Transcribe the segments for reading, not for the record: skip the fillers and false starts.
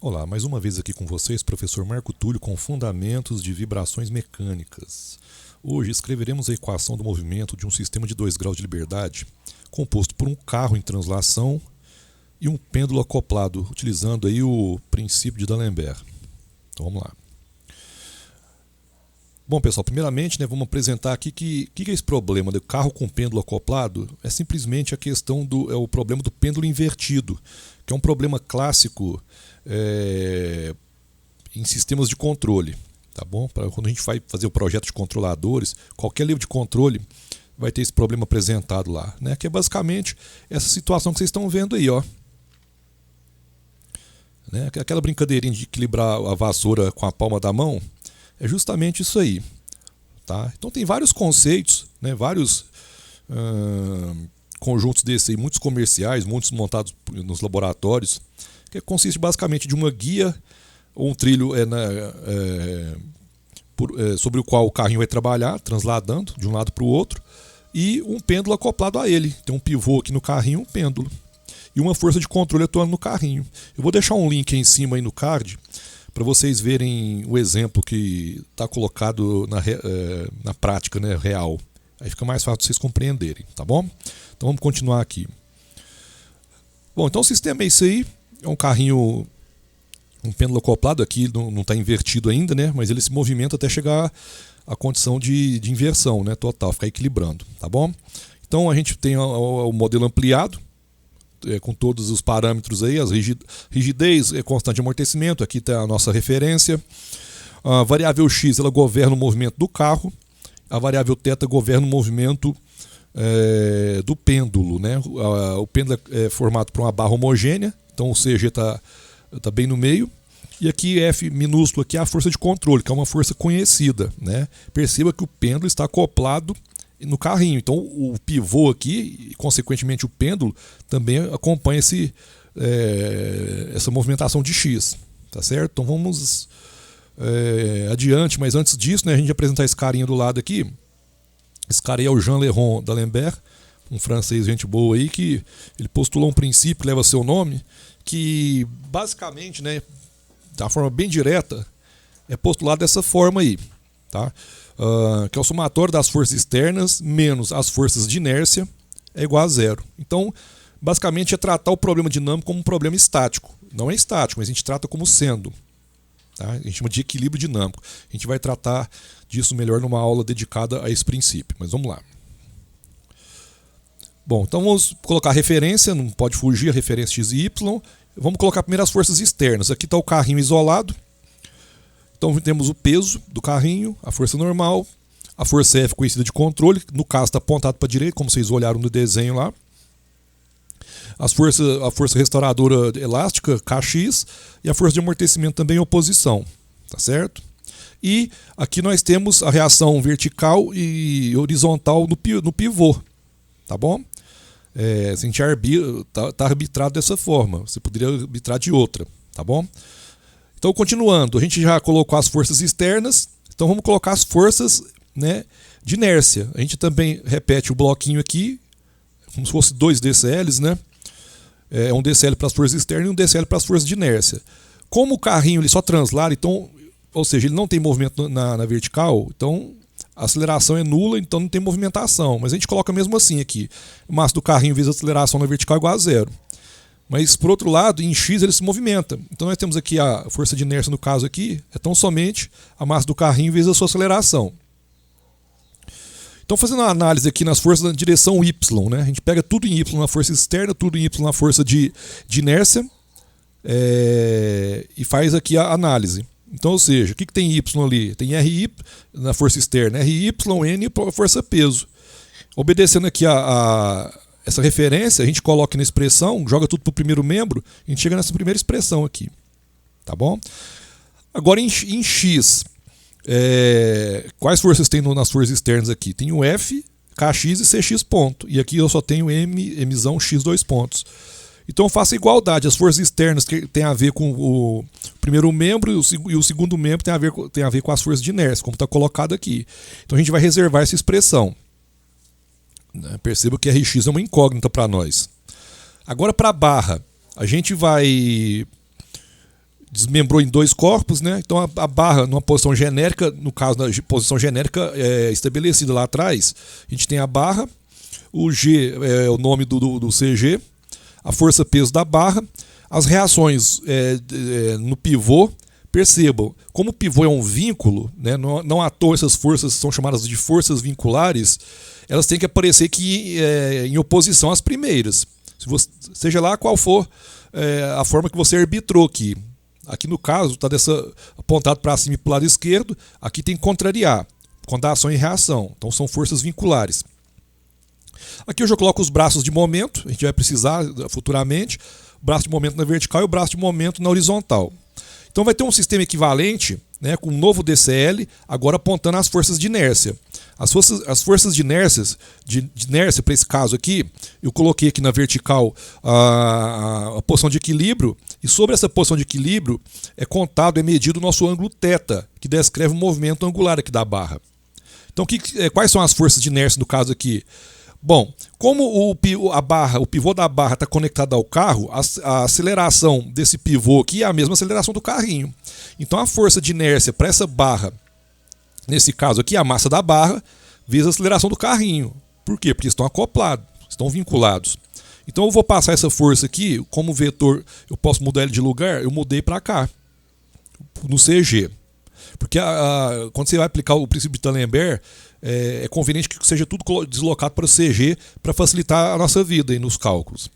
Olá, mais uma vez aqui com vocês, professor Marco Túlio, com fundamentos de vibrações mecânicas. Hoje escreveremos a equação do movimento de um sistema de 2 graus de liberdade, composto por um carro em translação e um pêndulo acoplado, utilizando aí o princípio de D'Alembert. Então vamos lá. Bom, pessoal, primeiramente, vamos apresentar aqui que é esse problema do carro com pêndulo acoplado. É simplesmente a questão o problema do pêndulo invertido, que é um problema clássico em sistemas de controle, tá bom? Quando a gente vai fazer o projeto de controladores, qualquer livro de controle vai ter esse problema apresentado lá, né? Que é basicamente essa situação que vocês estão vendo aí, ó. Né? Aquela brincadeirinha de equilibrar a vassoura com a palma da mão. É justamente isso aí. Tá? Então tem vários conceitos, né? Vários conjuntos desses aí, muitos comerciais, muitos montados nos laboratórios, que consiste basicamente de uma guia ou um trilho sobre o qual o carrinho vai trabalhar, transladando de um lado para o outro, e um pêndulo acoplado a ele. Tem um pivô aqui no carrinho, um pêndulo. E uma força de controle atuando no carrinho. Eu vou deixar um link aí em cima aí no card, para vocês verem o exemplo que está colocado na prática, né, real. Aí fica mais fácil de vocês compreenderem, tá bom? Então vamos continuar aqui. Bom, então o sistema é isso aí. É um carrinho, um pêndulo acoplado aqui, não está invertido ainda, né? Mas ele se movimenta até chegar à condição de inversão, né, total, ficar equilibrando, tá bom? Então a gente tem o modelo ampliado, com todos os parâmetros aí, as rigidez, constante de amortecimento, aqui está a nossa referência. A variável x ela governa o movimento do carro, a variável θ governa o movimento do pêndulo, né? O pêndulo é formado por uma barra homogênea, então o CG está bem no meio. E aqui F minúsculo aqui é a força de controle, que é uma força conhecida, né? Perceba que o pêndulo está acoplado no carrinho. Então o pivô aqui, e consequentemente o pêndulo, também acompanha essa movimentação de X. Tá certo? Então vamos adiante, mas antes disso, né, a gente vai apresentar esse carinha do lado aqui. Esse cara aí é o Jean-Léon D'Alembert, um francês gente boa aí, que ele postulou um princípio que leva seu nome, que basicamente, né, da forma bem direta, é postulado dessa forma aí, tá? Que é o somatório das forças externas menos as forças de inércia é igual a zero. Então, basicamente, é tratar o problema dinâmico como um problema estático. Não é estático, mas a gente trata como sendo. Tá? A gente chama de equilíbrio dinâmico. A gente vai tratar disso melhor numa aula dedicada a esse princípio. Mas vamos lá. Bom, então vamos colocar a referência, não pode fugir a referência x e y. Vamos colocar primeiro as forças externas. Aqui está o carrinho isolado. Então temos o peso do carrinho, a força normal, a força F conhecida de controle, no caso está apontado para a direita, como vocês olharam no desenho lá. A força restauradora elástica, Kx, e a força de amortecimento também em oposição, tá certo? E aqui nós temos a reação vertical e horizontal no pivô, tá bom? A gente está arbitrado dessa forma, você poderia arbitrar de outra, tá bom? Então, continuando, a gente já colocou as forças externas, então vamos colocar as forças, né, de inércia. A gente também repete o bloquinho aqui, como se fosse 2 DCLs, né? Um DCL para as forças externas e um DCL para as forças de inércia. Como o carrinho ele só translada, então, ou seja, ele não tem movimento na vertical, então a aceleração é nula, então não tem movimentação. Mas a gente coloca mesmo assim aqui. O massa do carrinho vezes a aceleração na vertical é igual a zero. Mas, por outro lado, em x ele se movimenta. Então nós temos aqui a força de inércia, no caso aqui, é tão somente a massa do carrinho vezes a sua aceleração. Então, fazendo uma análise aqui nas forças na direção y, né? A gente pega tudo em y na força externa, tudo em y na força de inércia, e faz aqui a análise. Então, ou seja, o que tem y ali? Tem RI na força externa, RY, N, força peso. Obedecendo aqui essa referência, a gente coloca na expressão, joga tudo para o primeiro membro, a gente chega nessa primeira expressão aqui. Tá bom? Agora em x, quais forças tem nas forças externas aqui? Tem o F, Kx e Cx ponto. E aqui eu só tenho Mzão x 2 pontos. Então eu faço a igualdade. As forças externas que tem a ver com o primeiro membro e o segundo membro tem a ver com as forças de inércia, como está colocado aqui. Então a gente vai reservar essa expressão. Perceba que Rx é uma incógnita para nós. Agora para a barra, a gente vai desmembrou em dois corpos, né? Então a barra numa posição genérica, no caso da posição genérica estabelecida lá atrás, a gente tem a barra, o G é o nome do CG, a força peso da barra, as reações no pivô. Percebam, como o pivô é um vínculo, né? Não à toa essas forças são chamadas de forças vinculares, elas têm que aparecer aqui em oposição às primeiras. Seja lá qual for a forma que você arbitrou aqui. Aqui no caso está apontado para cima e para o lado esquerdo, aqui tem que contrariar, quando há ação e reação. Então são forças vinculares. Aqui eu já coloco os braços de momento, a gente vai precisar futuramente, o braço de momento na vertical e o braço de momento na horizontal. Então vai ter um sistema equivalente, né, com um novo DCL, agora apontando as forças de inércia. As forças de inércia para esse caso aqui, eu coloquei aqui na vertical a posição de equilíbrio, e sobre essa posição de equilíbrio é medido o nosso ângulo θ, que descreve o movimento angular aqui da barra. Então quais são as forças de inércia no caso aqui? Bom, como o pivô da barra está conectado ao carro, a aceleração desse pivô aqui é a mesma aceleração do carrinho. Então a força de inércia para essa barra, nesse caso aqui, a massa da barra, vezes a aceleração do carrinho. Por quê? Porque estão acoplados, estão vinculados. Então eu vou passar essa força aqui, como vetor, eu posso mudar ele de lugar, eu mudei para cá, no CG. Porque quando você vai aplicar o princípio de D'Alembert, é conveniente que seja tudo deslocado para o CG para facilitar a nossa vida aí nos cálculos.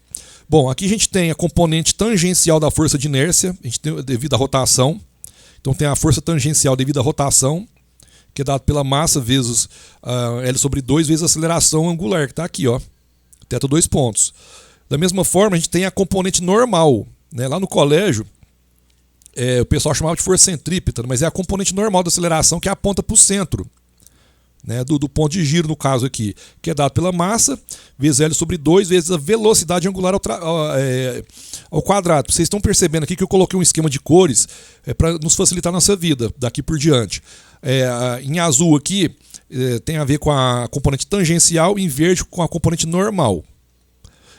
Bom, aqui a gente tem a componente tangencial da força de inércia, a gente tem devido à rotação. Então tem a força tangencial devido à rotação, que é dada pela massa vezes L sobre 2 vezes a aceleração angular, que está aqui, ó, θ 2 pontos. Da mesma forma, a gente tem a componente normal, né? Lá no colégio, o pessoal chamava de força centrípeta, mas é a componente normal da aceleração que aponta para o centro, né, do ponto de giro, no caso aqui, que é dado pela massa, vezes L sobre 2, vezes a velocidade angular ao quadrado. Vocês estão percebendo aqui que eu coloquei um esquema de cores para nos facilitar a nossa vida daqui por diante. Em azul aqui tem a ver com a componente tangencial, em verde com a componente normal.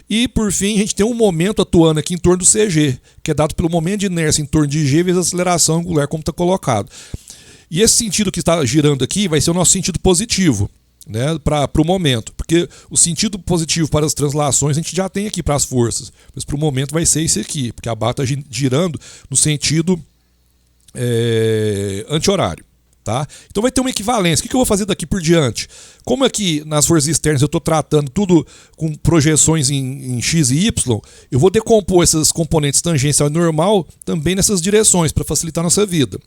E, por fim, a gente tem um momento atuando aqui em torno do CG, que é dado pelo momento de inércia em torno de G vezes a aceleração angular, como está colocado. E esse sentido que está girando aqui vai ser o nosso sentido positivo, né, para o momento. Porque o sentido positivo para as translações a gente já tem aqui para as forças. Mas para o momento vai ser esse aqui, porque a barra está girando no sentido anti-horário. Tá? Então vai ter uma equivalência. O que eu vou fazer daqui por diante? Como aqui nas forças externas eu estou tratando tudo com projeções em X e Y, eu vou decompor essas componentes tangencial e normal também nessas direções para facilitar a nossa vida.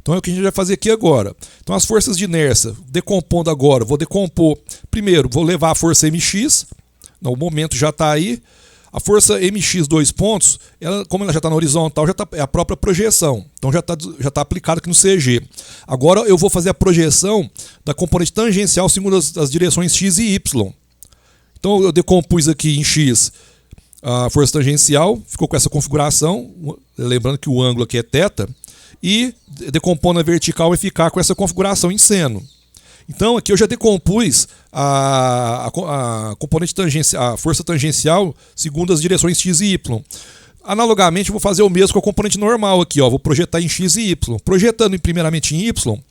Então é o que a gente vai fazer aqui agora. Então as forças de inércia, decompondo agora, vou decompor. Primeiro, vou levar a força mx, o momento já está aí. A força mx 2 pontos, como ela já está na horizontal, é a própria projeção. Então já está aplicado aqui no CG. Agora eu vou fazer a projeção da componente tangencial segundo as direções x e y. Então eu decompus aqui em x a força tangencial, ficou com essa configuração, lembrando que o ângulo aqui é θ, e decompondo a vertical vai ficar com essa configuração em seno. Então aqui eu já decompus a componente tangencial, a força tangencial segundo as direções x e y. Analogamente eu vou fazer o mesmo com a componente normal aqui, ó, vou projetar em x e y. Projetando primeiramente em y,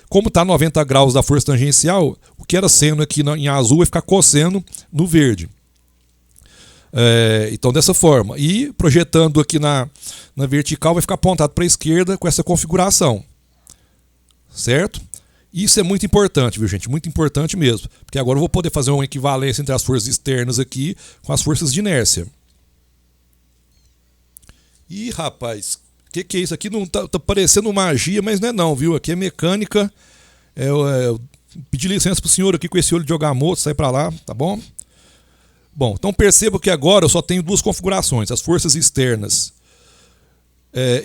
como está 90 graus da força tangencial, o que era seno aqui em azul vai ficar cosseno no verde. Então dessa forma. E projetando aqui na vertical vai ficar apontado para a esquerda com essa configuração. Certo? Isso é muito importante, viu, gente? Muito importante mesmo. Porque agora eu vou poder fazer uma equivalência entre as forças externas aqui com as forças de inércia. Ih, rapaz, que é isso? Aqui não tá parecendo magia, mas não é não, viu? Aqui é mecânica. Eu pedi licença pro senhor aqui com esse olho de Agamotto, sai para lá, tá bom? Bom, então perceba que agora eu só tenho duas configurações, as forças externas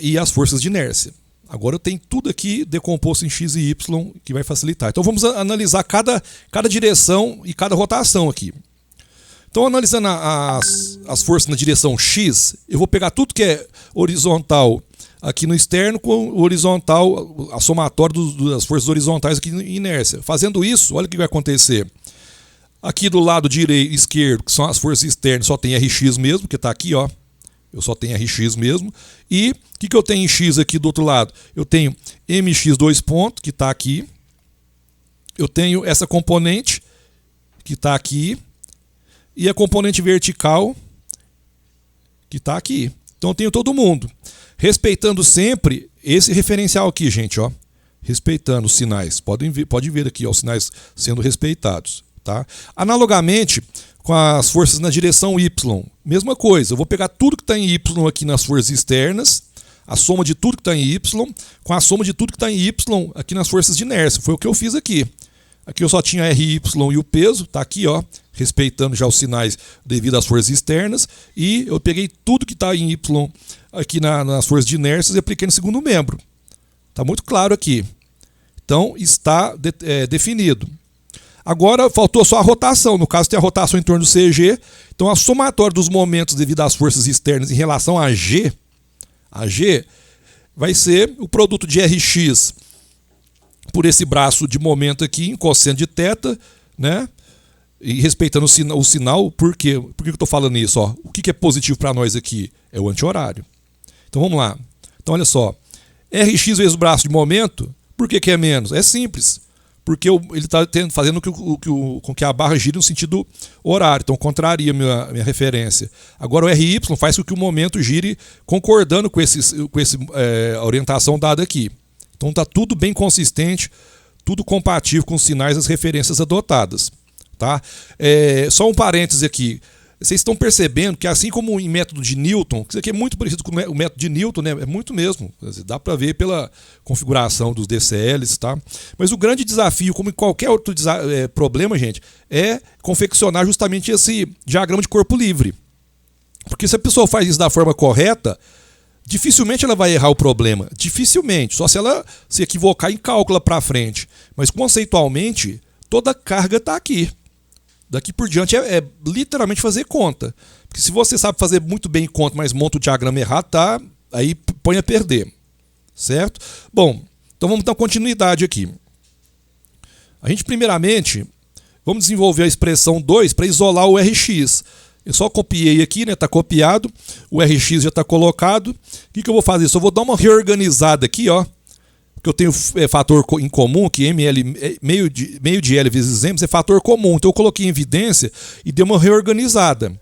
e as forças de inércia. Agora eu tenho tudo aqui decomposto em x e y, que vai facilitar. Então vamos analisar cada direção e cada rotação aqui. Então analisando as forças na direção x, eu vou pegar tudo que é horizontal aqui no externo com o horizontal, a somatória das forças horizontais aqui em inércia. Fazendo isso, olha o que vai acontecer. Aqui do lado direito e esquerdo, que são as forças externas, só tem Rx mesmo, que está aqui, ó. Eu só tenho Rx mesmo. E o que eu tenho em x aqui do outro lado? Eu tenho mx dois pontos, que está aqui. Eu tenho essa componente, que está aqui. E a componente vertical, que está aqui. Então eu tenho todo mundo. Respeitando sempre esse referencial aqui, gente, ó. Respeitando os sinais. Pode ver aqui, ó, os sinais sendo respeitados. Tá? Analogamente, com as forças na direção Y, mesma coisa. Eu vou pegar tudo que está em Y aqui nas forças externas, a soma de tudo que está em Y, com a soma de tudo que está em Y aqui nas forças de inércia. Foi o que eu fiz aqui. Aqui eu só tinha RY e o peso, tá aqui, ó, respeitando já os sinais devido às forças externas, e eu peguei tudo que está em Y aqui nas forças de inércia e apliquei no segundo membro. Está muito claro aqui. Então está definido. Agora faltou só a rotação. No caso tem a rotação em torno do CG. Então a somatória dos momentos devido às forças externas em relação a G vai ser o produto de Rx por esse braço de momento aqui, em cosseno de θ, né? E respeitando o sinal. Por quê? Por que eu estou falando isso? Ó? O que é positivo para nós aqui? É o anti-horário. Então vamos lá. Então olha só. Rx vezes o braço de momento, por que é menos? É simples. Porque ele está fazendo com que a barra gire no sentido horário. Então contraria a minha referência. Agora o RY faz com que o momento gire concordando com a orientação dada aqui. Então está tudo bem consistente, tudo compatível com os sinais das referências adotadas. Tá? Só um parêntese aqui. Vocês estão percebendo que, assim como em método de Newton, que isso aqui é muito parecido com o método de Newton, né? É muito mesmo. Dá para ver pela configuração dos DCLs. Tá? Mas o grande desafio, como em qualquer outro problema, gente, é confeccionar justamente esse diagrama de corpo livre. Porque se a pessoa faz isso da forma correta, dificilmente ela vai errar o problema. Dificilmente. Só se ela se equivocar em cálculo para frente. Mas conceitualmente, toda a carga está aqui. Daqui por diante é literalmente fazer conta. Porque se você sabe fazer muito bem conta, mas monta o diagrama errado, tá? Aí põe a perder. Certo? Bom, então vamos dar continuidade aqui. A gente, primeiramente, vamos desenvolver a expressão 2 para isolar o Rx. Eu só copiei aqui, né? Está copiado. O Rx já está colocado. O que eu vou fazer? Só vou dar uma reorganizada aqui, ó. Que eu tenho fator em comum, que meio de L vezes M é fator comum. Então eu coloquei em evidência e dei uma reorganizada.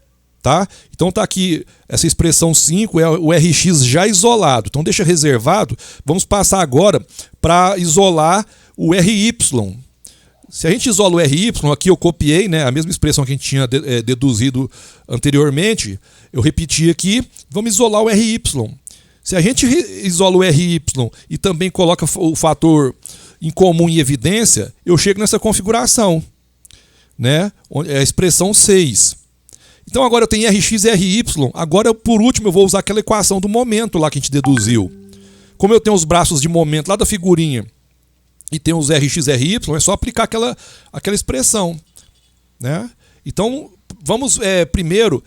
Tá? Então está aqui essa expressão 5, é o Rx já isolado. Então deixa reservado. Vamos passar agora para isolar o Ry. Se a gente isola o Ry, aqui eu copiei, né, a mesma expressão que a gente tinha deduzido anteriormente, eu repeti aqui, vamos isolar o Ry. Se a gente isola o Ry e também coloca o fator em comum em evidência, eu chego nessa configuração, né? É a expressão 6. Então agora eu tenho Rx e Ry. Agora, por último, eu vou usar aquela equação do momento lá que a gente deduziu. Como eu tenho os braços de momento lá da figurinha e tenho os Rx e Ry, é só aplicar aquela expressão, né? Então vamos primeiro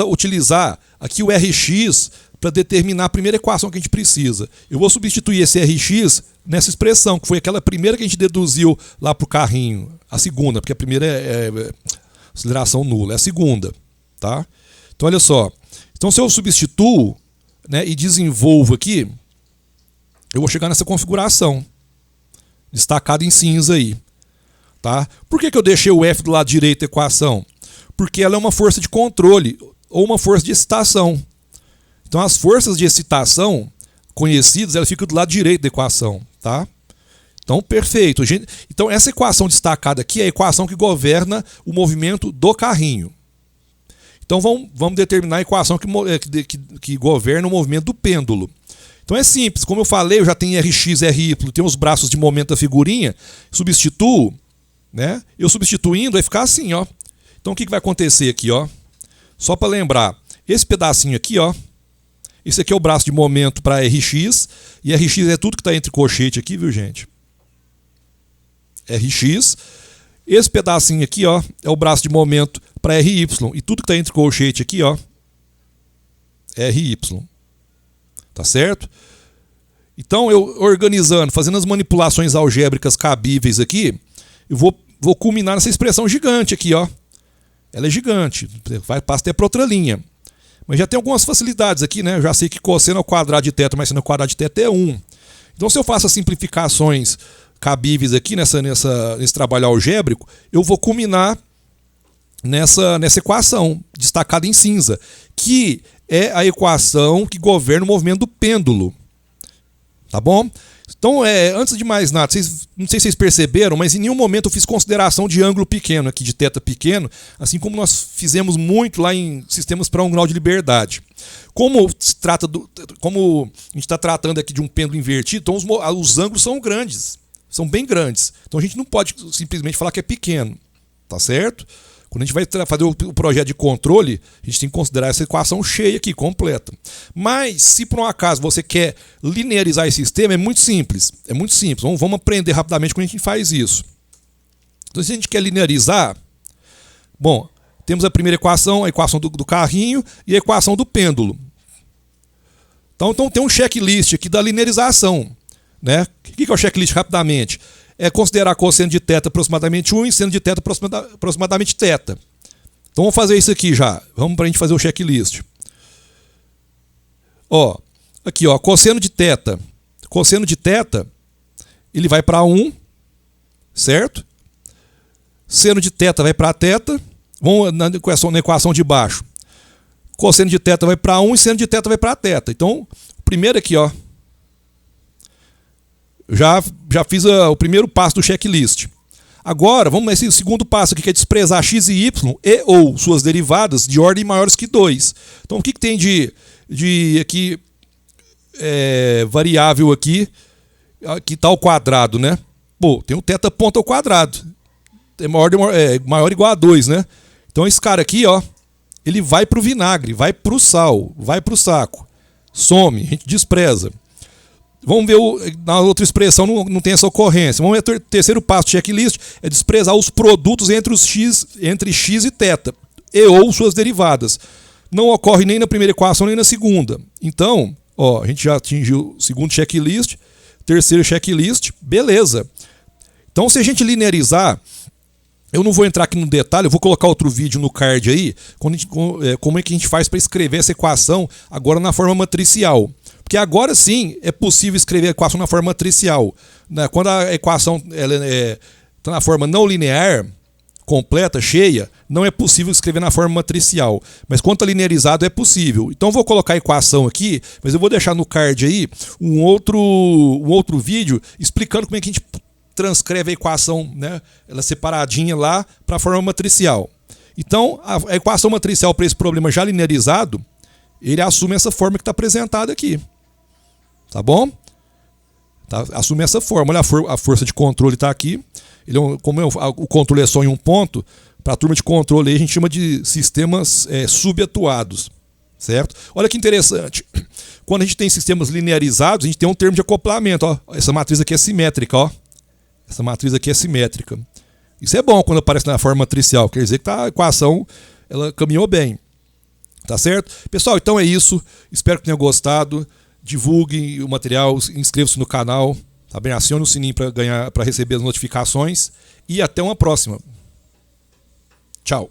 utilizar aqui o Rx para determinar a primeira equação que a gente precisa. Eu vou substituir esse Rx nessa expressão, que foi aquela primeira que a gente deduziu lá para o carrinho. A segunda, porque a primeira é aceleração nula, é a segunda. Tá? Então olha só. Então se eu substituo, né, e desenvolvo aqui, eu vou chegar nessa configuração. Destacado em cinza aí. Tá? Por que eu deixei o F do lado direito da equação? Porque ela é uma força de controle ou uma força de excitação. Então as forças de excitação conhecidas, elas ficam do lado direito da equação, tá? Então, perfeito. Então essa equação destacada aqui é a equação que governa o movimento do carrinho. Então vamos determinar a equação que governa o movimento do pêndulo. Então é simples, como eu falei, eu já tenho Rx, Ry, tenho os braços de momento da figurinha, substituo, né? Eu substituindo vai ficar assim, ó. Então o que vai acontecer aqui, ó? Só para lembrar, esse pedacinho aqui, ó, esse aqui é o braço de momento para Rx, e Rx é tudo que está entre colchete aqui, viu, gente? Rx. Esse pedacinho aqui, ó, é o braço de momento para Ry, e tudo que está entre colchete aqui, ó, é Ry. Tá certo? Então, eu organizando, fazendo as manipulações algébricas cabíveis aqui, eu vou culminar nessa expressão gigante aqui, ó. Ela é gigante, passa até para outra linha. Mas já tem algumas facilidades aqui, né? Eu já sei que cosseno ao quadrado de θ mais seno ao quadrado de θ é 1. Então, se eu faço as simplificações cabíveis aqui nesse trabalho algébrico, eu vou culminar nessa equação destacada em cinza, que é a equação que governa o movimento do pêndulo. Tá bom? Então, antes de mais nada, não sei se vocês perceberam, mas em nenhum momento eu fiz consideração de ângulo pequeno, aqui de θ pequeno, assim como nós fizemos muito lá em sistemas para um grau de liberdade. Como a gente está tratando aqui de um pêndulo invertido, então os ângulos são grandes, são bem grandes. Então a gente não pode simplesmente falar que é pequeno, tá certo? Quando a gente vai fazer o projeto de controle, a gente tem que considerar essa equação cheia aqui, completa. Mas, se por um acaso você quer linearizar esse sistema, é muito simples. É muito simples. Vamos aprender rapidamente como a gente faz isso. Então, se a gente quer linearizar, bom, temos a primeira equação, a equação do carrinho e a equação do pêndulo. Então tem um checklist aqui da linearização, né? O que é o checklist rapidamente? É considerar cosseno de θ aproximadamente 1 e seno de θ aproximadamente θ. Então vamos fazer isso aqui já. Vamos para a gente fazer o checklist. Aqui, cosseno de θ. Cosseno de θ, ele vai para 1, certo? Seno de θ vai para θ. Vamos na equação de baixo. Cosseno de θ vai para 1 e seno de θ vai para θ. Então, primeiro aqui, já fiz o primeiro passo do checklist. Agora, vamos nesse segundo passo aqui, que é desprezar x e y e ou suas derivadas de ordem maiores que 2. Então, o que tem de aqui, variável aqui, que está ao quadrado, né? Pô, tem um θ ponto ao quadrado. É maior ou igual a 2, né? Então, esse cara aqui, ele vai para o vinagre, vai para o sal, vai para o saco. Some, a gente despreza. Vamos ver, na outra expressão não tem essa ocorrência. Vamos ver o terceiro passo do checklist, é desprezar os produtos entre x e θ, e ou suas derivadas. Não ocorre nem na primeira equação, nem na segunda. Então, a gente já atingiu o segundo checklist, terceiro checklist, beleza. Então, se a gente linearizar, eu não vou entrar aqui no detalhe, eu vou colocar outro vídeo no card aí, como é que a gente faz para escrever essa equação agora na forma matricial. Porque agora sim é possível escrever a equação na forma matricial. Quando a equação está na forma não linear, completa, cheia, não é possível escrever na forma matricial. Mas quando está linearizado é possível. Então eu vou colocar a equação aqui, mas eu vou deixar no card aí um outro vídeo explicando como é que a gente transcreve a equação, né, ela separadinha lá para a forma matricial. Então a equação matricial para esse problema já linearizado, ele assume essa forma que está apresentada aqui. Tá bom? Assume essa forma. Olha, a força de controle está aqui. O controle é só em um ponto, para a turma de controle aí, a gente chama de sistemas subatuados. Certo? Olha que interessante. Quando a gente tem sistemas linearizados, a gente tem um termo de acoplamento. Essa matriz aqui é simétrica. Essa matriz aqui é simétrica. Isso é bom quando aparece na forma matricial. Quer dizer que a equação ela caminhou bem. Tá certo? Pessoal, então é isso. Espero que tenham gostado. Divulguem o material, inscreva-se no canal, tá bem? Acione o sininho para receber as notificações e até uma próxima. Tchau.